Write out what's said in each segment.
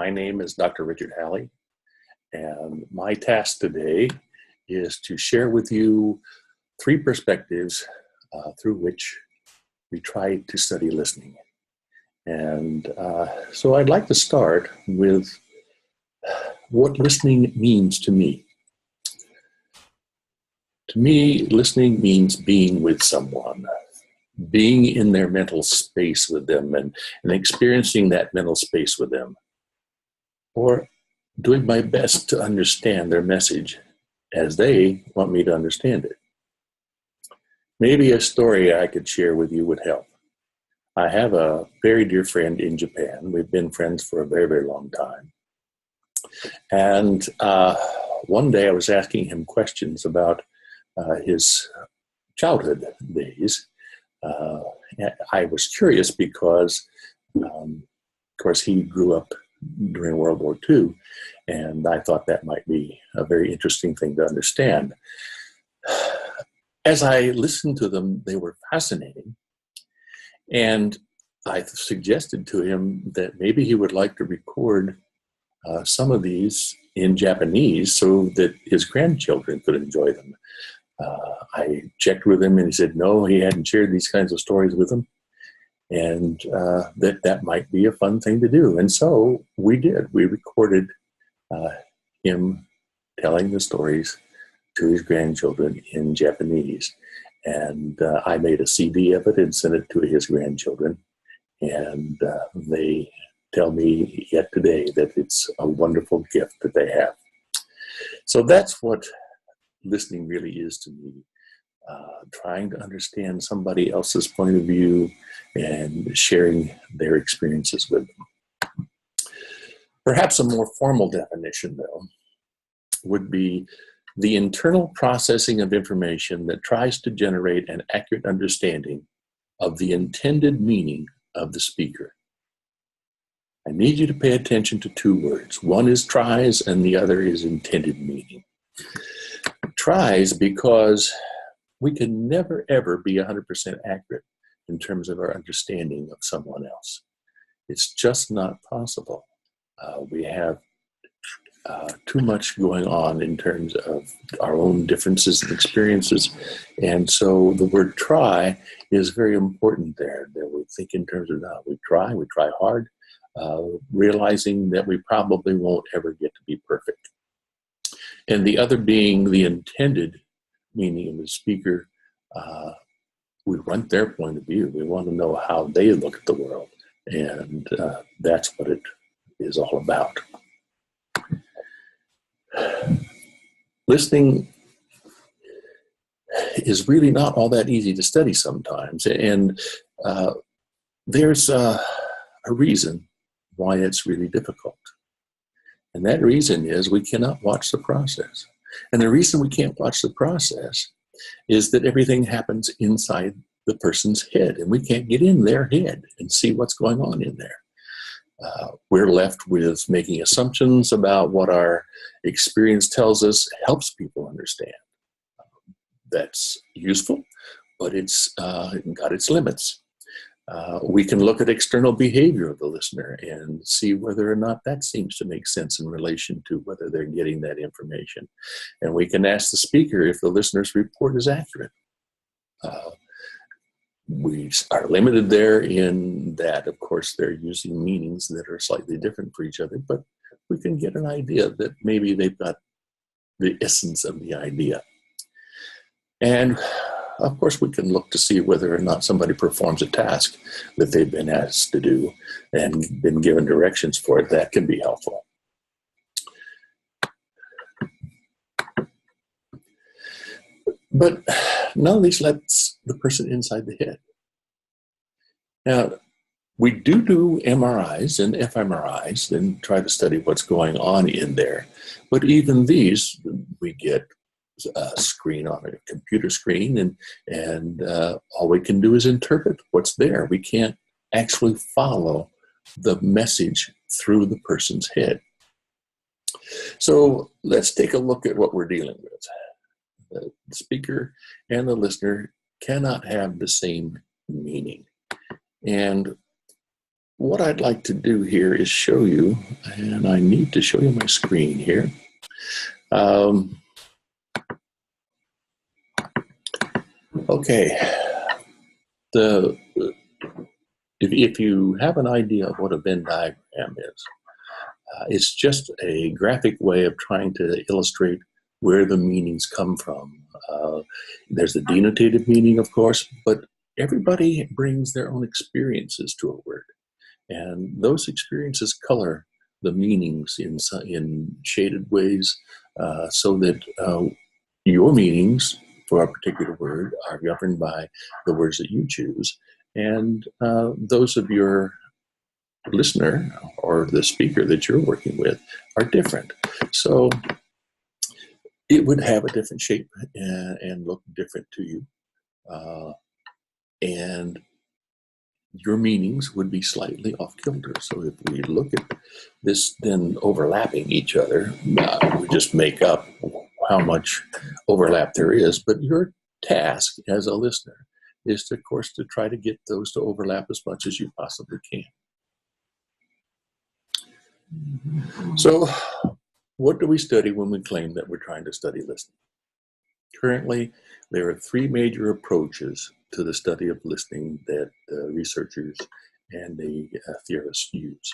My name is Dr. Richard Halley, and my task today is to share with you three perspectives through which we try to study listening. And so I'd like to start with what listening means to me. To me, listening means being with someone, being in their mental space with them and experiencing that mental space with them, or doing my best to understand their message as they want me to understand it. Maybe a story I could share with you would help. I have a very dear friend in Japan. We've been friends for a very, very long time. And one day I was asking him questions about his childhood days. I was curious because, of course, he grew up during World War II, and I thought that might be a very interesting thing to understand. As I listened to them, they were fascinating, and I suggested to him that maybe he would like to record some of these in Japanese so that his grandchildren could enjoy them. I checked with him, and he said no, he hadn't shared these kinds of stories with them, and that might be a fun thing to do. And so we did. We recorded him telling the stories to his grandchildren in Japanese. And I made a CD of it and sent it to his grandchildren. And they tell me yet today that it's a wonderful gift that they have. So that's what listening really is to me. Trying to understand somebody else's point of view and sharing their experiences with them. Perhaps a more formal definition, though, would be the internal processing of information that tries to generate an accurate understanding of the intended meaning of the speaker. I need you to pay attention to two words. One is tries and the other is intended meaning. Tries because we can never, ever be 100% accurate in terms of our understanding of someone else. It's just not possible. We have too much going on in terms of our own differences and experiences. And so the word try is very important there, that we think in terms of that. We try hard, realizing that we probably won't ever get to be perfect. And the other being the intended meaning of the speaker. We want their point of view. We want to know how they look at the world. And that's what it is all about. Listening is really not all that easy to study sometimes. And there's a reason why it's really difficult. And that reason is we cannot watch the process. And the reason we can't watch the process is that everything happens inside the person's head, and we can't get in their head and see what's going on in there. We're left with making assumptions about what our experience tells us helps people understand. That's useful, but it's got its limits. We can look at external behavior of the listener and see whether or not that seems to make sense in relation to whether they're getting that information. And we can ask the speaker if the listener's report is accurate. We are limited there in that, of course, they're using meanings that are slightly different for each other, but we can get an idea that maybe they've got the essence of the idea. And of course, we can look to see whether or not somebody performs a task that they've been asked to do and been given directions for it. That can be helpful. But none of these lets the person inside the head. Now, we do MRIs and fMRIs and try to study what's going on in there. But even these, we get a screen on a computer screen, and all we can do is interpret what's there. We can't actually follow the message through the person's head. So let's take a look at what we're dealing with. The speaker and the listener cannot have the same meaning. And what I'd like to do here is show you, and I need to show you my screen here. Okay, if you have an idea of what a Venn diagram is, it's just a graphic way of trying to illustrate where the meanings come from. There's the denotative meaning, of course, but everybody brings their own experiences to a word. And those experiences color the meanings in shaded ways, so that your meanings for a particular word are governed by the words that you choose. And those of your listener or the speaker that you're working with are different. So it would have a different shape and look different to you. And your meanings would be slightly off kilter. So if we look at this then overlapping each other, we just make up how much overlap there is. But your task as a listener is, to, of course, to try to get those to overlap as much as you possibly can. So what do we study when we claim that we're trying to study listening? Currently, there are three major approaches to the study of listening that researchers and the theorists use.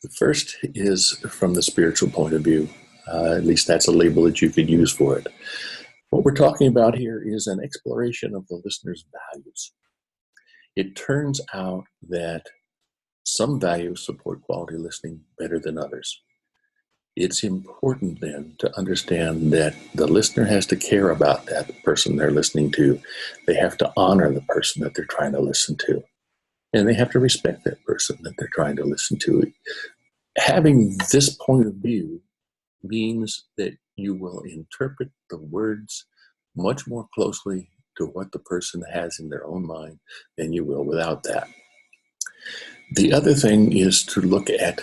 The first is from the spiritual point of view. At least that's a label that you could use for it. What we're talking about here is an exploration of the listener's values. It turns out that some values support quality listening better than others. It's important then to understand that the listener has to care about that person they're listening to. They have to honor the person that they're trying to listen to. And they have to respect that person that they're trying to listen to. Having this point of view means that you will interpret the words much more closely to what the person has in their own mind than you will without that. The other thing is to look at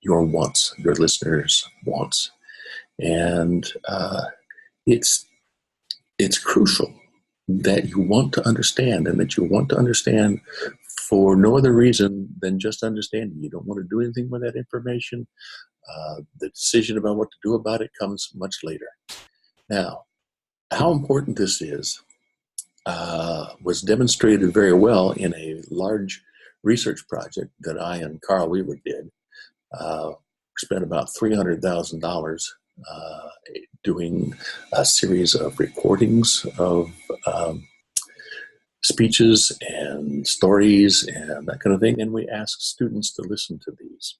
your wants, your listeners' wants. And it's crucial that you want to understand, and that you want to understand for no other reason than just understanding. You don't want to do anything with that information. The decision about what to do about it comes much later. Now, how important this is was demonstrated very well in a large research project that I and Carl Weaver did. Spent about $300,000 doing a series of recordings of speeches and stories and that kind of thing. And we asked students to listen to these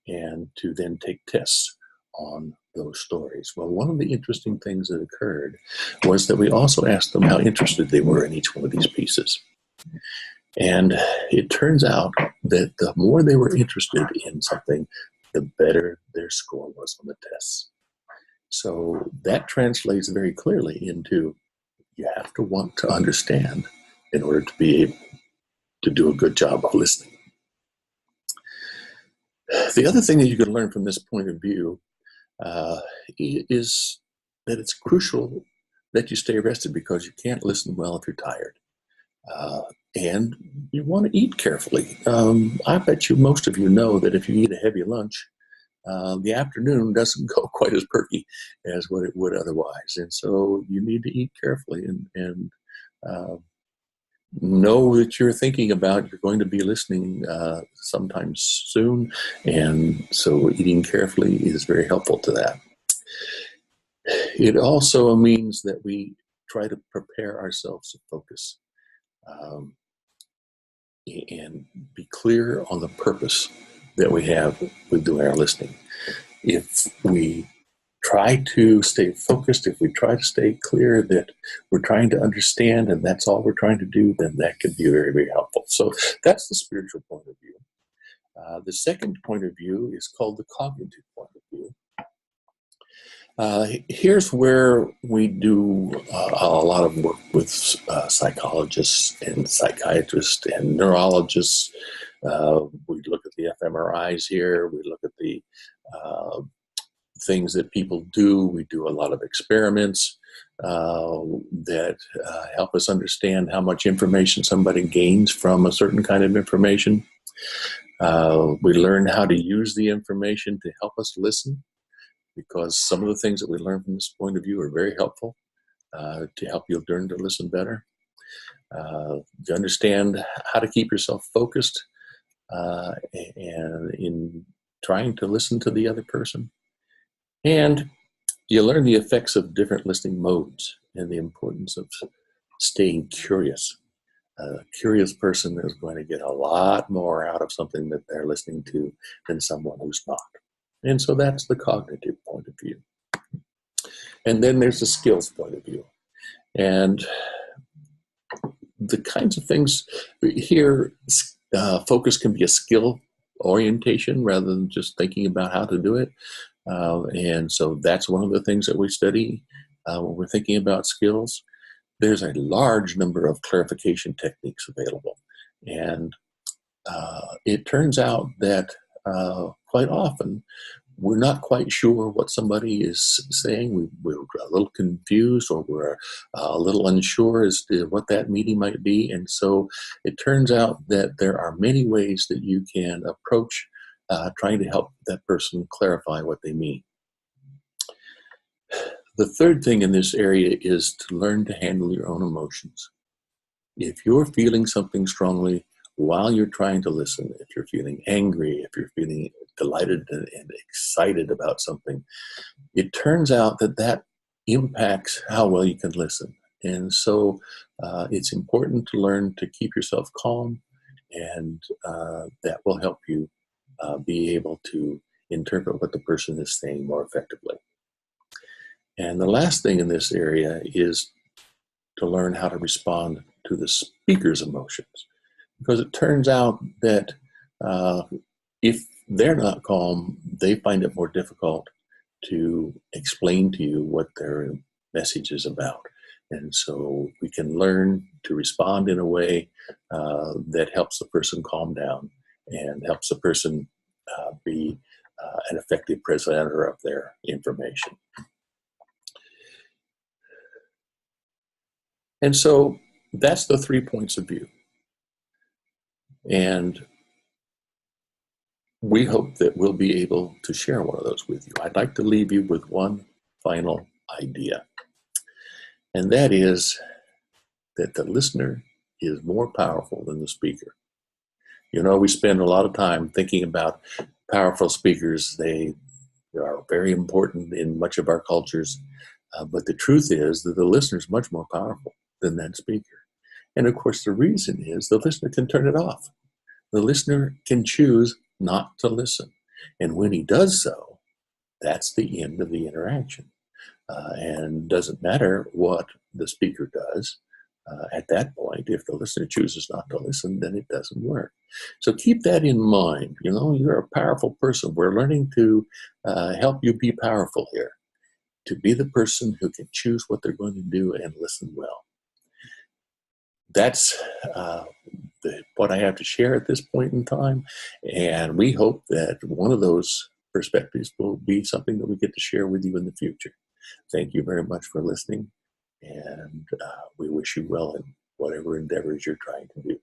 and to then take tests on those stories. Well, one of the interesting things that occurred was that we also asked them how interested they were in each one of these pieces. And it turns out that the more they were interested in something, the better their score was on the tests. So that translates very clearly into, you have to want to understand in order to be able to do a good job of listening. The other thing that you can learn from this point of view is that it's crucial that you stay rested, because you can't listen well if you're tired. And you want to eat carefully. I bet you most of you know that if you eat a heavy lunch, the afternoon doesn't go quite as perky as what it would otherwise. And so you need to eat carefully and know that you're thinking about, you're going to be listening sometime soon. And so eating carefully is very helpful to that. It also means that we try to prepare ourselves to focus. And be clear on the purpose that we have with doing our listening. If we try to stay focused, if we try to stay clear that we're trying to understand and that's all we're trying to do, then that can be very, very helpful. So that's the spiritual point of view. The second point of view is called the cognitive point of view. Here's where we do a lot of work with psychologists and psychiatrists and neurologists. We look at the fMRIs here. We look at the things that people do. We do a lot of experiments. that help us understand how much information somebody gains from a certain kind of information. We learn how to use the information to help us listen, because some of the things that we learn from this point of view are very helpful to help you learn to listen better. You understand how to keep yourself focused and in trying to listen to the other person. And you learn the effects of different listening modes and the importance of staying curious. A curious person is going to get a lot more out of something that they're listening to than someone who's not. And so that's the cognitive point of view. And then there's the skills point of view. And the kinds of things here, focus can be a skill orientation rather than just thinking about how to do it. And so that's one of the things that we study when we're thinking about skills. There's a large number of clarification techniques available. And it turns out that quite often we're not quite sure what somebody is saying. We're a little confused, or we're a little unsure as to what that meaning might be. And so it turns out that there are many ways that you can approach trying to help that person clarify what they mean. The third thing in this area is to learn to handle your own emotions. If you're feeling something strongly while you're trying to listen, if you're feeling angry, if you're feeling delighted and excited about something, it turns out that that impacts how well you can listen. And so it's important to learn to keep yourself calm, and that will help you be able to interpret what the person is saying more effectively. And the last thing in this area is to learn how to respond to the speaker's emotions. Because it turns out that if they're not calm, they find it more difficult to explain to you what their message is about. And so we can learn to respond in a way that helps the person calm down and helps the person be an effective presenter of their information. And so that's the 3 points of view. And we hope that we'll be able to share one of those with you. I'd like to leave you with one final idea. And that is that the listener is more powerful than the speaker. You know, we spend a lot of time thinking about powerful speakers. They are very important in much of our cultures. But the truth is that the listener is much more powerful than that speaker. And of course, the reason is the listener can turn it off. The listener can choose not to listen. And when he does so, that's the end of the interaction. And doesn't matter what the speaker does. At that point, if the listener chooses not to listen, then it doesn't work. So keep that in mind. You know, you're a powerful person. We're learning to help you be powerful here, to be the person who can choose what they're going to do and listen well. That's what I have to share at this point in time. And we hope that one of those perspectives will be something that we get to share with you in the future. Thank you very much for listening. And we wish you well in whatever endeavors you're trying to do.